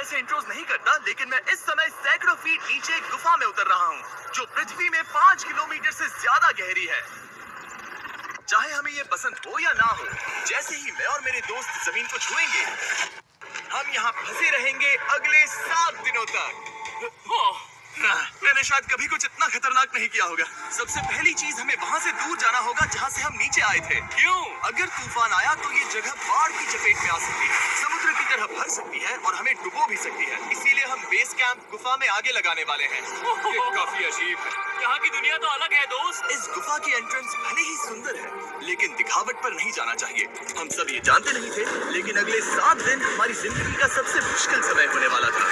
ऐसे इंट्रोज नहीं करता, लेकिन मैं इस समय सैकड़ों फीट नीचे एक गुफा में उतर रहा हूँ, जो पृथ्वी में 5 किलोमीटर से ज्यादा गहरी है। चाहे हमें ये पसंद हो या ना हो, जैसे ही मैं और मेरे दोस्त जमीन को छुएंगे, हम यहाँ फंसे रहेंगे अगले 7 दिनों तक। मैंने शायद कभी कुछ इतना खतरनाक नहीं किया होगा। सबसे पहली चीज, हमें वहाँ से दूर जाना होगा जहाँ से हम नीचे आए थे। क्यों? अगर तूफान आया तो ये जगह बाढ़ की चपेट में आ सकती है, समुद्र की तरह भर सकती है और हमें डुबो भी सकती है। इसीलिए हम बेस कैंप गुफा में आगे लगाने वाले हैं। ये काफी अजीब है। यहाँ की दुनिया तो अलग है दोस्त। इस गुफा की एंट्रेंस भले ही सुंदर है, लेकिन दिखावट पर नहीं जाना चाहिए। हम सब ये जानते नहीं थे, लेकिन अगले 7 दिन हमारी जिंदगी का सबसे मुश्किल समय होने वाला था।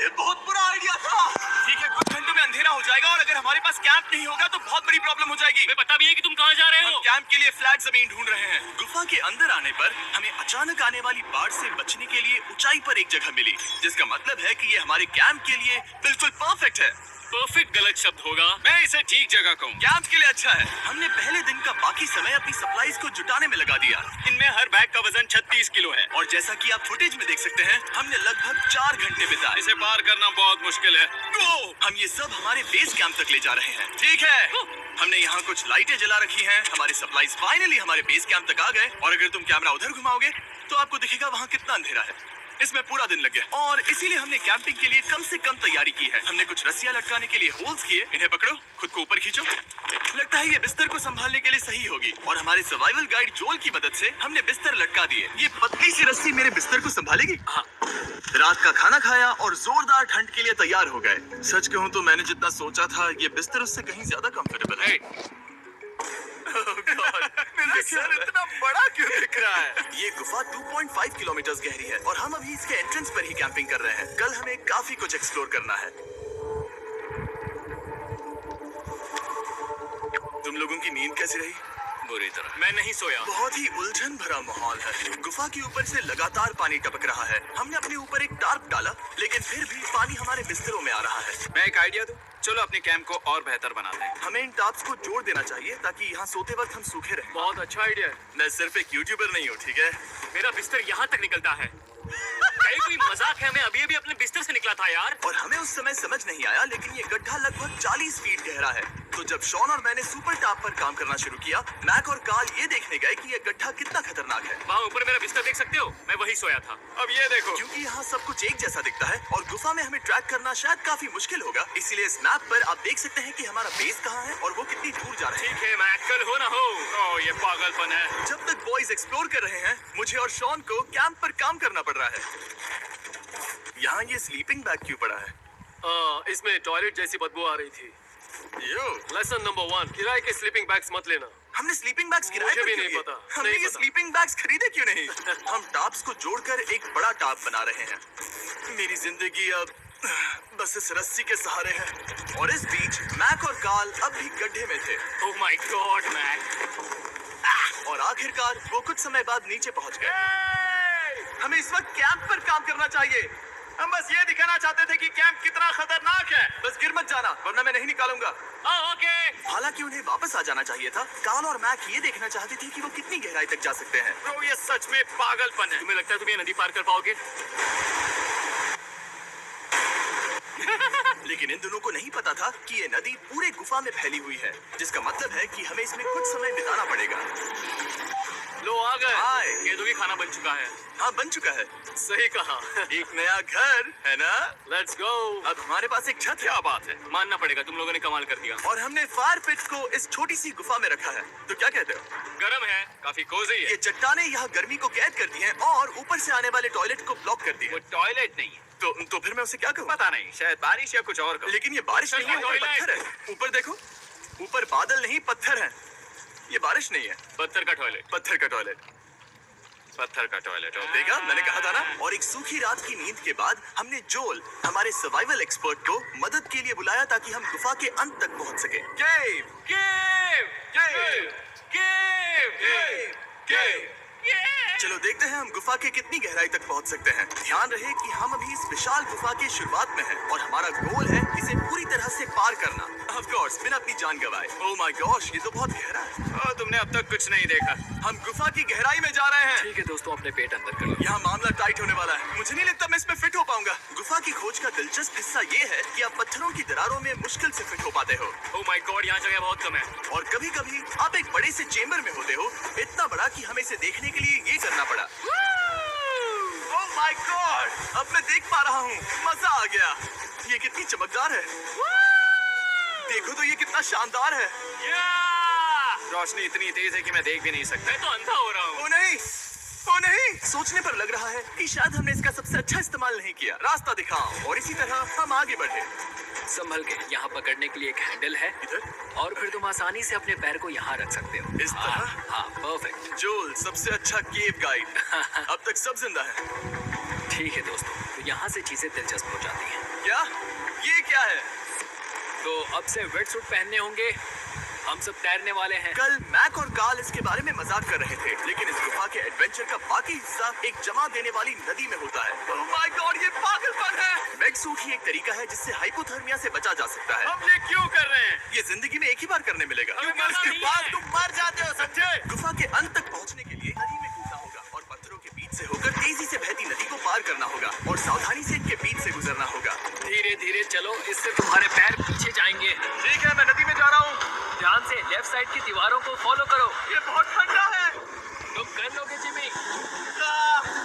ये बहुत बुरा आइडिया था। ठीक है, कुछ घंटों में अंधेरा हो जाएगा और अगर हमारे पास कैंप नहीं होगा तो बहुत बड़ी प्रॉब्लम हो जाएगी। हमें पता भी है कि तुम कहाँ जा रहे हो। हम कैंप के लिए फ्लैट जमीन ढूंढ रहे हैं। गुफा के अंदर आने पर हमें अचानक आने वाली बाढ़ से बचने के लिए ऊंचाई पर एक जगह मिली, जिसका मतलब है कि ये हमारे कैंप के लिए बिल्कुल परफेक्ट है। परफेक्ट गलत शब्द होगा, मैं इसे ठीक जगह कहूँ। कैंप के लिए अच्छा है। हमने पहले दिन का बाकी समय अपनी सप्लाईज को जुटाने में लगा दिया। इनमें हर बैग का वजन 36 किलो है। और जैसा कि आप फुटेज में देख सकते हैं, हमने लगभग 4 घंटे बिताए। इसे पार करना बहुत मुश्किल है। हम ये सब हमारे बेस कैंप तक ले जा रहे हैं। ठीक है, हमने यहाँ कुछ लाइटें जला रखी हैं। हमारे सप्लाईज फाइनली हमारे बेस कैंप तक आ गए। और अगर तुम कैमरा उधर घुमाओगे तो आपको दिखेगा वहाँ कितना अंधेरा है। इसमें पूरा दिन लग गया और इसीलिए हमने कैंपिंग के लिए कम से कम तैयारी की है। हमने कुछ रस्सियां लटकाने के लिए होल्स किए। इन्हें पकड़ो, खुद को ऊपर खींचो। लगता है ये बिस्तर को संभालने के लिए सही होगी। और हमारे सर्वाइवल गाइड जोल की मदद से हमने बिस्तर लटका दिए। ये पतली सी रस्सी मेरे बिस्तर को संभालेगी। हाँ। रात का खाना खाया और जोरदार ठंड के लिए तैयार हो गए। सच कहूँ तो मैंने जितना सोचा था, ये बिस्तर उससे कहीं ज्यादा कंफर्टेबल है। मेरा सर इतना बड़ा क्यों दिख रहा है? ये गुफा 2.5 किलोमीटर गहरी है और हम अभी इसके एंट्रेंस पर ही कैंपिंग कर रहे हैं। कल हमें काफी कुछ एक्सप्लोर करना है। तुम लोगों की नींद कैसी रही? बुरी तरह। मैं नहीं सोया। बहुत ही उलझन भरा माहौल है। गुफा के ऊपर से लगातार पानी टपक रहा है। हमने अपने ऊपर एक टार्प डाला, लेकिन फिर भी पानी हमारे बिस्तरों में आ रहा है। मैं एक आइडिया दूं? चलो अपने कैंप को और बेहतर बनाते हैं। हमें इन टार्प्स को जोड़ देना चाहिए ताकि यहाँ सोते वक्त हम सूखे रहें। बहुत अच्छा आइडिया है। मैं सिर्फ एक यूट्यूबर नहीं हूँ, ठीक है? मेरा बिस्तर यहाँ तक निकलता है। कहीं कोई मजाक है? मैं अभी अपने बिस्तर से निकला था यार। और हमें उस समय समझ नहीं आया, लेकिन ये गड्ढा लगभग 40 फीट गहरा है। तो जब शॉन और मैंने सुपर टॉप पर काम करना शुरू किया, मैक और कार्ल ये देखने गए कि ये गड्ढा कितना खतरनाक है। वहाँ ऊपर मेरा बिस्तर देख सकते हो? मैं वही सोया था। अब ये देखो। क्योंकि यहाँ सब कुछ एक जैसा दिखता है और गुफा में हमें ट्रैक करना शायद काफी मुश्किल होगा, इसीलिए इस मैप पर आप देख सकते हैं कि हमारा बेस कहाँ है और वो कितनी दूर जा रहे हैं। ठीक है, मैं कल हो ना हो। ओह, ये पागलपन है। जब तक बॉयज एक्सप्लोर कर रहे हैं, मुझे और शॉन को कैंप पर काम करना पड़ रहा है। यहाँ ये स्लीपिंग बैग क्यों पड़ा है? इसमें टॉयलेट जैसी बदबू आ रही थी। लेसन नंबर 1, किराए के स्लीपिंग बैग्स मत लेना। हमने स्लीपिंग बैग्स किराए पर भी क्यों नहीं लिए? पता। हमने नहीं ये पता। स्लीपिंग बैग्स खरीदे क्यों नहीं? हम टॉप्स को जोड़कर एक बड़ा टॉप बना रहे हैं। मेरी जिंदगी अब बस इस रस्सी के सहारे है। और इस बीच मैक और कार्ल अब भी गड्ढे में थे। Oh my god Mac. और आखिरकार वो कुछ समय बाद नीचे पहुंच गए। हमें इस वक्त कैंप पर काम करना चाहिए। हम बस ये दिखाना चाहते थे कि कैंप कितना खतरनाक है। बस गिर मत जाना, वरना मैं नहीं निकालूंगा। ओके। हालांकि उन्हें वापस आ जाना चाहिए था। कार्ल और मैक ये देखना चाहते थे कि वो कितनी गहराई तक जा सकते हैं। ब्रो, ये सच में पागलपन है। तुम्हें लगता है तुम ये नदी पार कर पाओगे? लेकिन इन दोनों को नहीं पता था कि ये नदी पूरे गुफा में फैली हुई है, जिसका मतलब है कि हमें इसमें कुछ समय बिताना पड़ेगा। लो आ गए। हाय। केदू की खाना बन चुका है। हाँ, बन चुका है। सही कहा। एक नया घर है ना? Let's go. अब हमारे पास एक छत है। क्या बात है, मानना पड़ेगा, तुम लोगों ने कमाल कर दिया। और हमने फायर पिट को इस छोटी सी गुफा में रखा है। तो क्या कहते हो? गरम है, काफी कोजी है। ये चट्टाने यहाँ गर्मी को कैद करती हैं और ऊपर से आने वाले टॉयलेट को ब्लॉक करती वो हैं। टॉयलेट नहीं है। तो फिर मैं उसे क्या कहूँ? पता नहीं, शायद बारिश या कुछ और कहो। लेकिन ये बारिश नहीं है, ऊपर टॉयलेट। पत्थर है। ऊपर देखो, ऊपर बादल नहीं पत्थर है। ये बारिश नहीं है, पत्थर का टॉयलेट। पत्थर का टॉयलेट। पत्थर का टॉयलेट। देखा, मैंने कहा था ना। और एक सूखी रात की नींद के बाद हमने जोल, हमारे सर्वाइवल एक्सपर्ट को मदद के लिए बुलाया ताकि हम गुफा के अंत तक पहुंच सके। केव, केव, केव, केव, केव, केव, चलो देखते हैं हम गुफा के कितनी गहराई तक पहुंच सकते हैं। ध्यान रहे कि हम अभी इस विशाल गुफा की शुरुआत में हैं और हमारा गोल है इसे पूरी तरह से पार करना। ऑफ कोर्स बिना अपनी जान गंवाए। ओह माय गॉश, ये तो बहुत गहरा है। तुमने अब तक कुछ नहीं देखा। हम गुफा की गहराई में जा रहे हैं। ठीक है दोस्तों, अपने पेट अंदर कर लो। यहाँ मामला टाइट होने वाला है। मुझे नहीं लगता मैं इसमें फिट हो पाऊंगा। गुफा की खोज का दिलचस्प हिस्सा ये है कि आप पत्थरों की दरारों में मुश्किल से फिट हो पाते हो। ओह माय गॉड, यहाँ जगह बहुत कम है। और कभी कभी आप एक बड़े से चेम्बर में होते हो, इतना बड़ा कि हमें इसे देखने के लिए ये करना पड़ा। ओह माय गॉड, अब मैं देख पा रहा हूँ। मजा आ गया। ये कितनी चमकदार है। देखो तो ये कितना शानदार है। रोशनी इतनी तेज है कि मैं देख भी नहीं सकता। मैं तो अंधा हो रहा हूँ। ओ नहीं, ओ नहीं। सोचने पर लग रहा है कि शायद हमने इसका सबसे अच्छा इस्तेमाल नहीं किया। रास्ता दिखाओ। और इसी तरह हम आगे बढ़े। संभल के। यहाँ पकड़ने के लिए एक हैंडल है इधर और फिर तुम आसानी से अपने पैर को यहाँ रख सकते हो। इस तरह? हाँ, परफेक्ट। जोल सबसे अच्छा केव गाइड। अब तक सब जिंदा है। ठीक है दोस्तों, तो यहाँ से चीजें दिलचस्प हो जाती हैं। क्या? ये क्या है? तो अब से वेट सूट पहनने होंगे। हम सब तैरने वाले हैं। कल मैक और कार्ल इसके बारे में मजाक कर रहे थे, लेकिन इस गुफा के एडवेंचर का बाकी हिस्सा एक जमा देने वाली नदी में होता है। ओह माय गॉड, ये पागलपन है। वेट सूट ही एक तरीका है जिससे हाइपोथर्मिया से बचा जा सकता है। हम ये क्यों कर रहे हैं? ये जिंदगी में एक ही बार करने मिलेगा। क्योंकि उसके बाद तुम मर जाते हो, समझे? गुफा के अंत तक पहुंचने के लिए नदी में कूदना होगा और पत्थरों के बीच से होकर तेजी से बहती नदी को पार करना होगा और सावधानी से इनके बीच से गुजरना होगा। धीरे धीरे चलो, इससे तुम्हारे पैर पीछे जाएंगे। ठीक है, मैं नदी में जा रहा हूँ। ध्यान से लेफ्ट साइड की दीवारों को फॉलो करो। ये बहुत ठंडा है। तुम कर लोगे जिमी।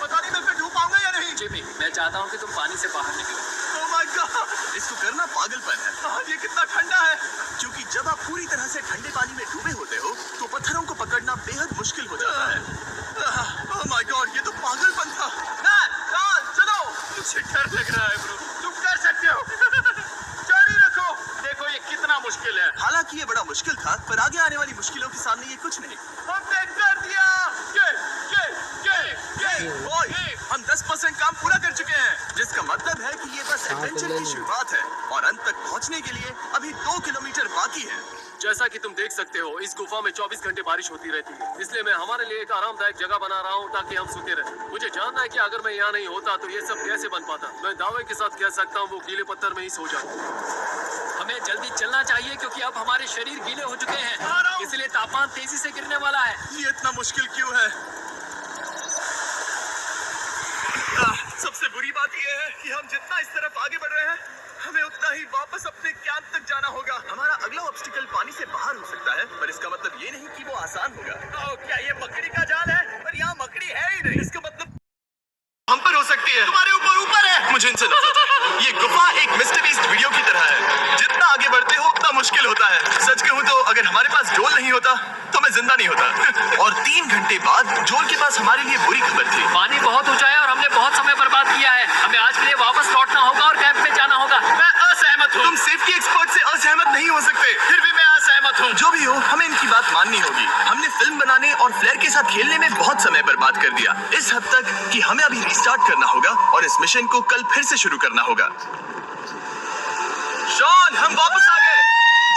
पता नहीं मैं फिट हो पाऊंगा या नहीं। जिमी, मैं चाहता हूँ कि तुम पानी से बाहर निकलो। ओह माय गॉड, इसको करना पागलपन है। ये कितना ठंडा है। क्योंकि जब आप पूरी तरह से ठंडे पानी में डूबे होते हो तो पत्थरों को पकड़ना बेहद मुश्किल हो जाता है। ओह माय गॉड, ये तो पागलपन था। चलो, मुझे डर लग रहा है ब्रो। तुम कर सकते हो। जारी रखो। देखो ये कितना मुश्किल है। हालांकि ये बड़ा मुश्किल था, पर आगे आने वाली मुश्किलों के सामने ये कुछ नहीं। हमने कर दिया। ओए, हम 10% काम पूरा कर चुके हैं, जिसका मतलब है कि ये बस एडवेंचर की शुरुआत है और अंत तक पहुंचने के लिए अभी 2 किलोमीटर बाकी है। जैसा कि तुम देख सकते हो, इस गुफा में 24 घंटे बारिश होती रहती है। इसलिए मैं हमारे लिए एक आरामदायक जगह बना रहा हूँ ताकि हम सोते रहें। मुझे जानना है कि अगर मैं यहाँ नहीं होता तो ये सब कैसे बन पाता। मैं दावे के साथ कह सकता हूँ वो गीले पत्थर में ही सो जाता। हमें जल्दी चलना चाहिए क्योंकि अब हमारे शरीर गीले हो चुके हैं, इसलिए तापमान तेजी से गिरने वाला है। ये इतना मुश्किल क्यों है? सबसे बुरी बात यह है कि हम जितना इस तरफ आगे बढ़ रहे हैं, हमें उतना ही वापस अपने कैंप तक जाना होगा। हमारा अगला ऑब्स्टिकल पानी से बाहर हो सकता है, पर इसका मतलब ये नहीं कि वो आसान होगा। क्या ये मकड़ी का जाल है? पर यहाँ मकड़ी है ही नहीं। इसका मतलब हम पर हो सकती है। तुम्हारे ऊपर है। मुझे इनसे नफरत है। ये गुफा एक मिस्टर बीस्ट वीडियो की तरह है। जितना आगे बढ़ते हो उतना मुश्किल होता है। सच कहूँ तो अगर हमारे पास जोल नहीं होता तो मैं जिंदा नहीं होता। और 3 घंटे बाद जोल के पास हमारे लिए बुरी खबर थी। पानी बहुत ऊंचा है और हमने बहुत समय बर्बाद किया है। हमें आज के लिए वापस लौटना होगा और कैंप में जाना होगा। मैं असहमत हूँ। तुम सेफ्टी एक्सपर्ट से असहमत नहीं हो सकते। फिर भी मैं असहमत हूँ। जो भी हो, हमें इनकी बात माननी होगी। हमने फिल्म बनाने और फ्लेयर के साथ खेलने में बहुत समय बर्बाद कर दिया, इस हद तक कि हमें अभी रिस्टार्ट करना होगा और इस मिशन को कल फिर से शुरू करना होगा। शॉन, हम वापस आ गए।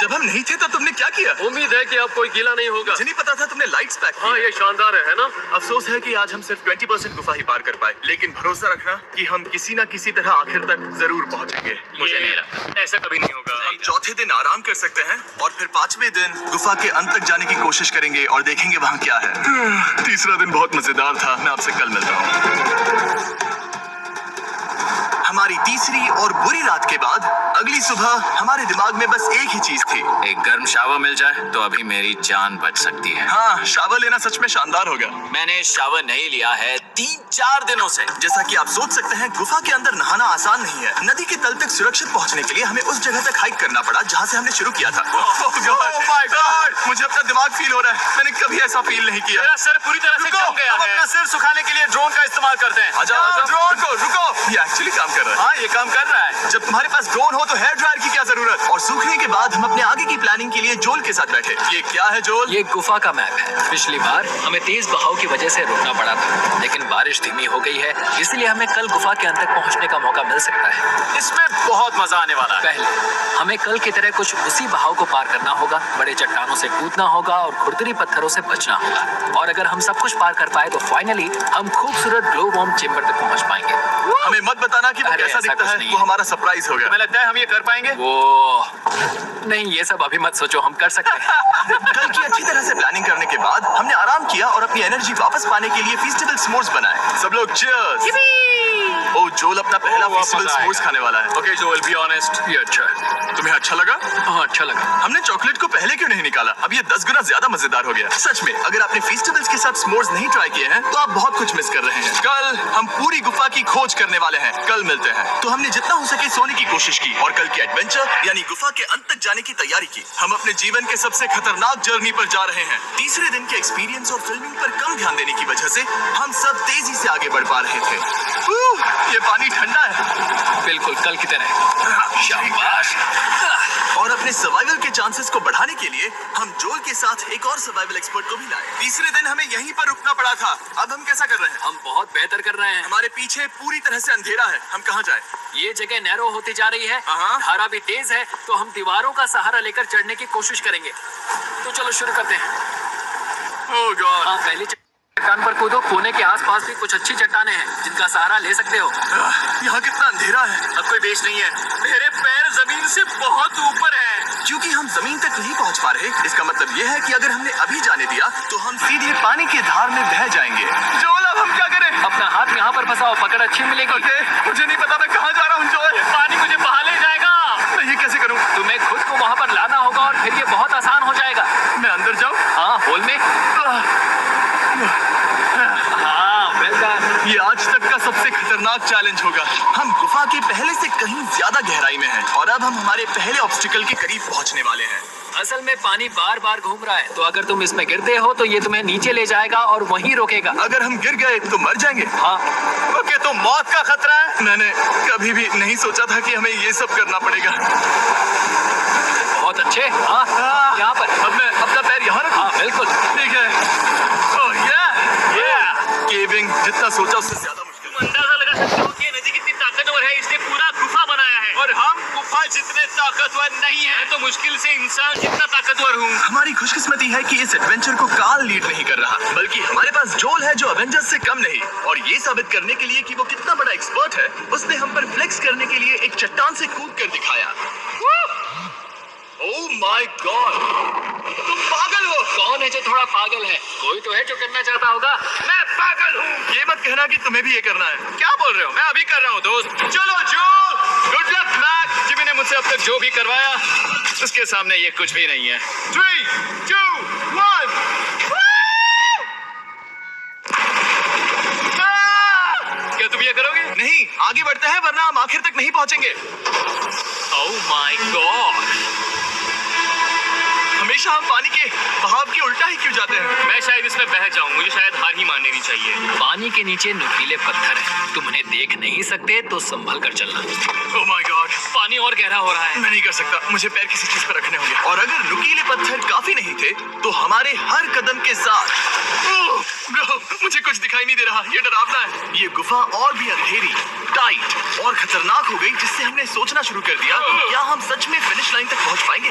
जब हम नहीं थे तब तुमने क्या किया? उम्मीद है कि अब कोई गीला नहीं होगा। मुझे नहीं पता था तुमने लाइट्स पैक हाँ, ये शानदार है ना? अफसोस है कि आज हम सिर्फ 20% गुफा ही पार कर पाए, लेकिन भरोसा रखना कि हम किसी न किसी तरह आखिर तक जरूर पहुंचेंगे। मुझे नहीं लगता ऐसा कभी नहीं होगा। हम चौथे दिन आराम कर सकते हैं और फिर 5वें दिन गुफा के अंत तक जाने की कोशिश करेंगे और देखेंगे वहाँ क्या है। तीसरा दिन बहुत मजेदार था। मैं आपसे कल मिलता हूँ। हमारी तीसरी और बुरी रात के बाद अगली सुबह हमारे दिमाग में बस एक ही चीज थी। एक गर्म शावर मिल जाए तो अभी मेरी जान बच सकती है। हाँ, शावर लेना सच में शानदार होगा। मैंने शावर नहीं लिया है 3-4 दिनों से। जैसा कि आप सोच सकते हैं, गुफा के अंदर नहाना आसान नहीं है। नदी के तल तक सुरक्षित पहुंचने के लिए हमें उस जगह तक हाइक करना पड़ा जहां से हमने शुरू किया था। Oh my God! मुझे अपना दिमाग फील हो रहा है। मैंने कभी ऐसा फील नहीं किया। मेरा सर पूरी तरह से जम गया है। अपना सिर सुखाने के लिए ड्रोन का इस्तेमाल करते हैं। ड्रोन, रुको। ये एक्चुअली काम कर रहा है। हाँ, ये काम कर रहा है। जब तुम्हारे पास ड्रोन हो तो हेयर ड्रायर की क्या जरूरत। और सूखने के बाद हम अपने आगे की प्लानिंग के लिए जोल के साथ बैठे। ये क्या है जोल? ये गुफा का मैप है। पिछली बार हमें तेज बहाव की वजह से रुकना पड़ा था, लेकिन बारिश धीमी हो गई है, इसलिए हमें कल गुफा के अंत तक पहुंचने का मौका मिल सकता है। इसमें बहुत मजा आने वाला है। पहले हमें कल की तरह कुछ उसी बहाव को पार करना होगा, बड़े चट्टानों से कूदना होगा और खुरदरी पत्थरों से बचना होगा। और अगर हम सब कुछ पार कर पाए तो फाइनली हम खूबसूरत ग्लो वॉर्म चेम्बर तक पहुंच पाएंगे। हमें मत बताना कि वो अरे, कैसा ऐसा दिखता कुछ है। नहीं वो है। हमारा सरप्राइज होगा। तुम्हें लगता है हम ये कर पाएंगे? वो नहीं, ये सब अभी मत सोचो, हम कर सकते हैं। कल की अच्छी तरह से प्लानिंग करने के बाद हमने आराम किया और अपनी एनर्जी वापस पाने के लिए फेस्टिवल s'mores बनाए। सब लोग cheers! ओ जोल अपना पहला वाह, फेस्टिवल मजा s'mores आएगा। खाने वाला है। ओके जोएल, बी ऑनेस्ट, ये अच्छा है। तुम्हें अच्छा लगा? हाँ, अच्छा लगा। हमने चॉकलेट को पहले क्यों नहीं निकाला? अब ये 10 गुना ज्यादा मजेदार हो गया। सच में, अगर आपने फेस्टिवल्स के साथ s'mores नहीं ट्राई किए हैं तो आप बहुत कुछ मिस कर रहे हैं। कल हम पूरी गुफा की खोज करने वाले हैं। कल मिलते हैं। तो हमने जितना हो सके सोने की कोशिश की और कल की एडवेंचर यानी गुफा के अंत तक जाने की तैयारी की। हम अपने जीवन के सबसे खतरनाक जर्नी पर जा रहे हैं। तीसरे दिन के एक्सपीरियंस और फिल्मिंग पर कम ध्यान देने की वजह से हम सब तेजी से आगे बढ़ पा रहे थे। ये पानी ठंडा है। बिल्कुल कल की तरह। शाबाश। और अपने सर्वाइवल के चांसेस को बढ़ाने के लिए हम जोल के साथ एक और सर्वाइवल एक्सपर्ट को भी लाए। तीसरे दिन हमें यहीं पर रुकना पड़ा था। अब हम कैसा कर रहे हैं? हम बहुत बेहतर कर रहे हैं। हमारे पीछे पूरी तरह से अंधेरा है। हम कहाँ जाए? ये जगह नैरो होती जा रही है, हाँ। धारा भी तेज है, तो हम दीवारों का सहारा लेकर चढ़ने की कोशिश करेंगे। तो चलो शुरू करते हैं। ओह गॉड। हाँ, पहली चट्टान पर कूदो। कोने के आसपास भी कुछ अच्छी चट्टानें हैं जिनका सहारा ले सकते हो। यहाँ कितना अंधेरा है। अब कोई बेस नहीं है। मेरे पैर जमीन से बहुत ऊपर है। क्योंकि हम जमीन तक नहीं पहुँच पा रहे, इसका मतलब ये है कि अगर हमने अभी जाने दिया तो हम सीधे पानी की धार में बह जाएंगे। जोल, अब हम क्या करें? अपना हाथ यहाँ पर फंसाओ, पकड़ अच्छी मिलेगी। मुझे नहीं पता मैं कहाँ जा रहा हूँ जोल। पानी मुझे बहा ले जाएगा। मैं ये कैसे करूँ? तुम्हें खुद को वहाँ पर लाना होगा और फिर ये बहुत आसान हो जाएगा। मैं अंदर जाऊँ? हाँ, होल में। हाँ, well done। ये आज तक का सबसे खतरनाक चैलेंज होगा। हम गुफा के पहले से कहीं ज्यादा गहराई में हैं और अब हम हमारे पहले ऑब्स्टिकल के करीब पहुंचने वाले हैं। असल में पानी बार बार घूम रहा है, तो अगर तुम इसमें गिरते हो तो ये तुम्हें नीचे ले जाएगा और वहीं रोकेगा। अगर हम गिर गए तो मर जाएंगे। हाँ, ओके, तो मौत का खतरा है। मैंने कभी भी नहीं सोचा था कि हमें ये सब करना पड़ेगा। बहुत अच्छे। हाँ, यहाँ पर। अब मैं अपना पैर यहाँ रखूं? हाँ, बिल्कुल। ठीक है। ओह केविंग जितना सोचा उससे ज्यादा मुश्किल। तुम अंदाजा लगा सकते हो कि नदी कितनी ताकतवर है। इसने पूरा गुफा बनाया है और हम गुफा जितने ताकतवर नहीं है। मैं तो मुश्किल से इंसान जितना ताकतवर हूँ। हमारी खुशकिस्मती है कि इस एडवेंचर को काल लीड नहीं कर रहा, बल्कि हमारे पास जोल है जो अवेंजर्स से कम नहीं। और ये साबित करने के लिए कि वो कितना बड़ा एक्सपर्ट है, उसने हम पर फ्लेक्स करने के लिए एक चट्टान से कूद कर दिखाया। ओह माय गॉड, तुम पागल हो। कौन है जो थोड़ा पागल है? कोई तो है जो करना चाहता होगा। मैं पागल हूँ। ये मत कहना कि तुम्हें भी ये करना है। क्या बोल रहे हो? मैं अभी कर रहा हूँ दोस्त। चलो जो गुड लक मैक। जिमी ने मुझसे अब तक जो भी करवाया उसके सामने ये कुछ भी नहीं है। 3, 2, 1। क्या तुम ये करोगे? नहीं, आगे बढ़ते हैं वरना हम आखिर तक नहीं पहुंचेंगे। ओह माय गॉड, हमेशा हम पानी के बहाव के उल्टा ही क्यों जाते हैं? मैं शायद इसमें बह जाऊं। मुझे शायद हार ही मान लेनी चाहिए। पानी के नीचे नुकीले पत्थर हैं। तुम उन्हें देख नहीं सकते तो संभल कर चलना। ओह माय गॉड, पानी और गहरा हो रहा है। मैं नहीं कर सकता। मुझे पैर किसी चीज पर रखने होंगे। और अगर नुकीले पत्थर काफी नहीं थे तो हमारे हर कदम के साथ ब्रो, मुझे कुछ दिखाई नहीं दे रहा। ये डरावना है। ये गुफा और भी अंधेरी, टाइट और खतरनाक हो गई, जिससे हमने सोचना शुरू कर दिया कि क्या हम सच में फिनिश लाइन तक पहुंच पाएंगे।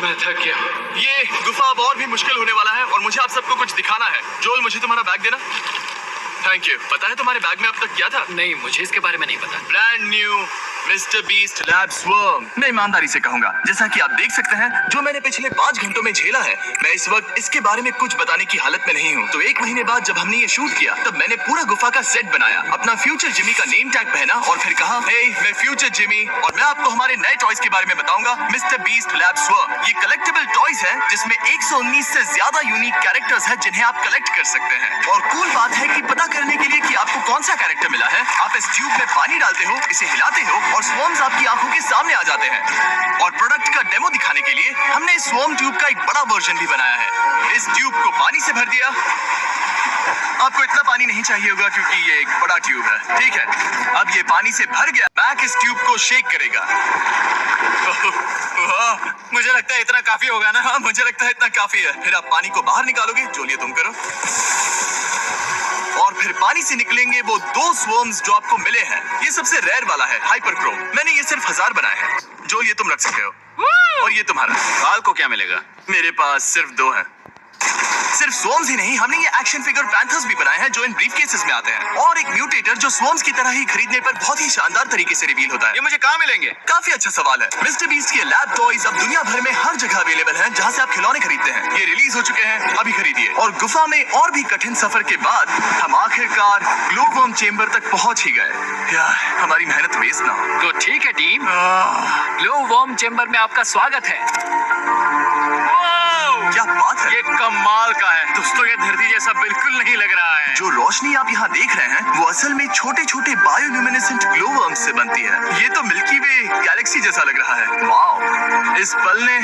मैं थक गया। ये गुफा अब और भी मुश्किल होने वाला है और मुझे आप सबको कुछ दिखाना है। जोल, मुझे तुम्हारा बैग देना। Thank you. पता है तुम्हारे बैग में अब तक क्या था? नहीं, मुझे इसके बारे में नहीं पता। Brand new mister beast lab swarm. मैं ईमानदारी से कहूंगा, जैसा कि आप देख सकते हैं, जो मैंने पिछले 5 घंटों में झेला है, मैं इस वक्त इसके बारे में कुछ बताने की हालत में नहीं हूँ। तो 1 महीने बाद जब हमने ये शूट किया, तब मैंने पूरा गुफा का सेट बनाया, अपना फ्यूचर जिमी का नेम टैग पहना और फिर कहा, हे मैं फ्यूचर जिमी और मैं आपको हमारे नए टॉयज के बारे में बताऊंगा, मिस्टर बीस्ट लैब स्वर्म। ये कलेक्टेबल टॉयज है जिसमें 119 से ज्यादा यूनिक कैरेक्टर्स हैं जिन्हें आप कलेक्ट कर सकते हैं। और कूल बात है कि पता करने के लिए कि आपको कौन सा कैरेक्टर मिला है, आप इस ट्यूब में पानी डालते हो, इसे हिलाते हो और स्वॉर्म्स आपकी आंखों के सामने आ जाते हैं। और प्रोडक्ट का डेमो दिखाने के लिए हमने इस स्वॉर्म ट्यूब का एक बड़ा वर्जन भी बनाया है। इस ट्यूब को पानी से भर दिया। आपको इतना पानी नहीं चाहिए होगा क्योंकि ये एक बड़ा ट्यूब है, ठीक है। अब ये पानी से भर गया। बैग जैक इस ट्यूब को शेक करेगा। ओह, मुझे लगता है इतना काफी होगा ना। हाँ, मुझे लगता है इतना काफी है। फिर आप पानी को बाहर निकालोगे, जो लिए तुम करो, और फिर पानी से निकलेंगे वो 2 स्वर्म्स जो आपको मिले हैं। ये सबसे रेयर वाला है, हाइपरक्रोम। मैंने ये सिर्फ 1000 बनाए हैं। जो लिए तुम रख सकते हो, और ये तुम्हारा। काल को क्या मिलेगा? मेरे पास सिर्फ 2 हैं। सिर्फ स्वर्म्स ही नहीं, हमने ये एक्शन फिगर पैंथर्स भी बनाए हैं जो इन ब्रीफकेसेस में आते हैं, और एक म्यूटेटर जो स्वर्म्स की तरह ही खरीदने पर बहुत ही शानदार तरीके से रिवील होता है। ये मुझे कहाँ मिलेंगे? काफी अच्छा सवाल है। मिस्टर बीस्ट के लैब टॉयज अब दुनिया भर में हर जगह अवेलेबल हैं जहां से आप खिलौने खरीदते हैं। ये रिलीज हो चुके हैं, अभी खरीदिए। और गुफा में और भी कठिन सफर के बाद हम आखिरकार ग्लो वर्म चेम्बर तक पहुंच ही गए। यार, हमारी मेहनत वेस्ट ना हो। तो ठीक है टीम। ग्लो वर्म चेम्बर में आपका स्वागत है। क्या बात है, ये कमाल का है दोस्तों। ये धरती जैसा बिल्कुल नहीं लग रहा है। जो रोशनी आप यहाँ देख रहे हैं वो असल में छोटे छोटे बायोल्यूमिनेसेंट ग्लो वर्म्स से बनती है। ये तो मिल्की वे गैलेक्सी जैसा लग रहा है। वाओ, इस पल ने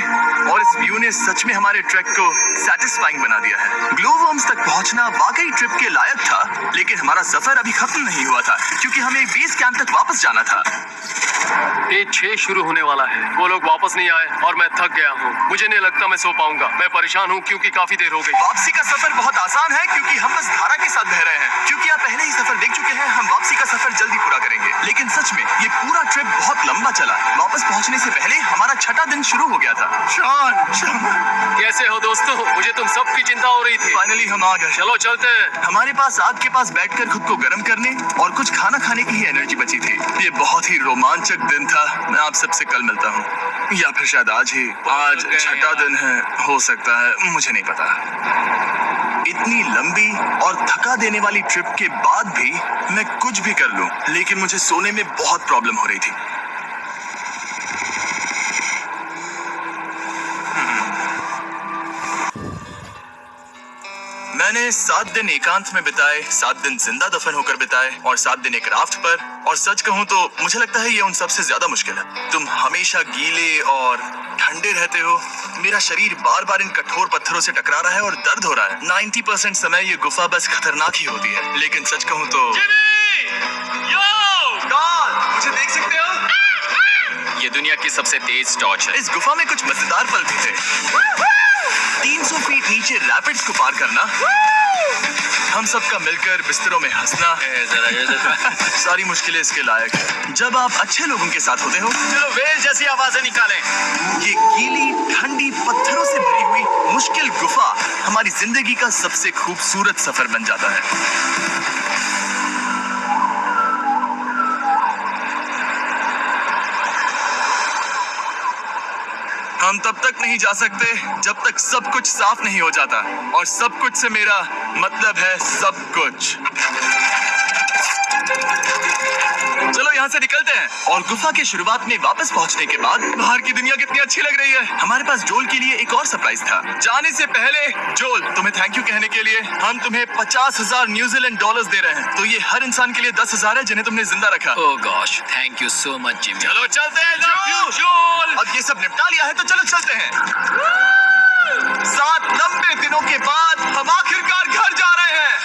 और इस व्यू ने सच में हमारे ट्रैक को सैटिस्फाइंग बना दिया है। ग्लो वर्म्स तक पहुंचना वाकई ट्रिप के लायक था, लेकिन हमारा सफर अभी खत्म नहीं हुआ था क्योंकि हमें बेस कैंप तक वापस जाना था। डे 6 शुरू होने वाला है। वो लोग वापस नहीं आए और मैं थक गया हूँ। मुझे नहीं लगता मैं सो पाऊंगा। मैं परेशान हूँ क्योंकि काफी देर हो गई। वापसी का सफर बहुत आसान है क्योंकि हम बस धारा के साथ बह रहे हैं। क्योंकि आप पहले ही सफर देख चुके हैं, हम वापसी का सफर जल्दी पूरा करेंगे। लेकिन सच में ये पूरा ट्रिप बहुत लंबा चला। वापस पहुंचने से पहले हमारा 6वां दिन शुरू हो गया था। शॉन, कैसे हो दोस्तों? मुझे तुम सबकी चिंता हो रही थी। फाइनली हम आ गए। चलो चलते हैं। हमारे पास आग के पास बैठकर खुद को गर्म करने और कुछ खाना खाने की ही एनर्जी बची थी। ये बहुत ही रोमांचक दिन था। मैं आप सबसे कल मिलता हूँ, या फिर शायद आज ही। आज 6वां दिन है, हो सकता है, मुझे नहीं पता। इतनी लंबी और थका देने वाली ट्रिप के बाद भी मैं कुछ भी कर लूं, लेकिन मुझे सोने में बहुत प्रॉब्लम हो रही थी। मैंने 7 दिन एकांत में बिताए, 7 दिन जिंदा दफन होकर बिताए, और 7 दिन एक राफ्ट पर। और सच कहूं तो मुझे लगता है ये उन सबसे ज्यादा मुश्किल है। तुम हमेशा गीले और ठंडे रहते हो। मेरा शरीर बार बार इन कठोर पत्थरों से टकरा रहा है और दर्द हो रहा है। 90% समय ये गुफा बस खतरनाक ही होती है। लेकिन सच कहूं तो मुझे देख सकते हो? ये दुनिया की सबसे तेज टॉर्च है। इस गुफा में कुछ मजेदार पल भी थे। 300 फीट नीचे रैपिड्स को पार करना, हम सबका मिलकर बिस्तरों में हंसना, सारी मुश्किलें इसके लायक है जब आप अच्छे लोगों के साथ होते हो। चलो वेल जैसी आवाजें निकालें। ये गीली ठंडी पत्थरों से भरी हुई मुश्किल गुफा हमारी जिंदगी का सबसे खूबसूरत सफर बन जाता है। हम तब तक नहीं जा सकते जब तक सब कुछ साफ नहीं हो जाता, और सब कुछ से मेरा मतलब है सब कुछ। चलो यहाँ से निकलते हैं। और गुफा के शुरुआत में वापस पहुँचने के बाद बाहर की दुनिया कितनी अच्छी लग रही है। हमारे पास जोल के लिए एक और सरप्राइज था। जाने से पहले जोल, तुम्हें थैंक यू कहने के लिए हम तुम्हें 50,000 न्यूजीलैंड डॉलर्स दे रहे हैं। तो ये हर इंसान के लिए 10,000 है जिन्हें तुमने जिंदा रखा। Oh gosh, thank you so much Jimmy. चलो चलते हैं जोल। अब ये सब निपटा लिया है तो चलो चलते हैं। 7 लंबे दिनों के बाद हम आखिरकार घर जा रहे हैं।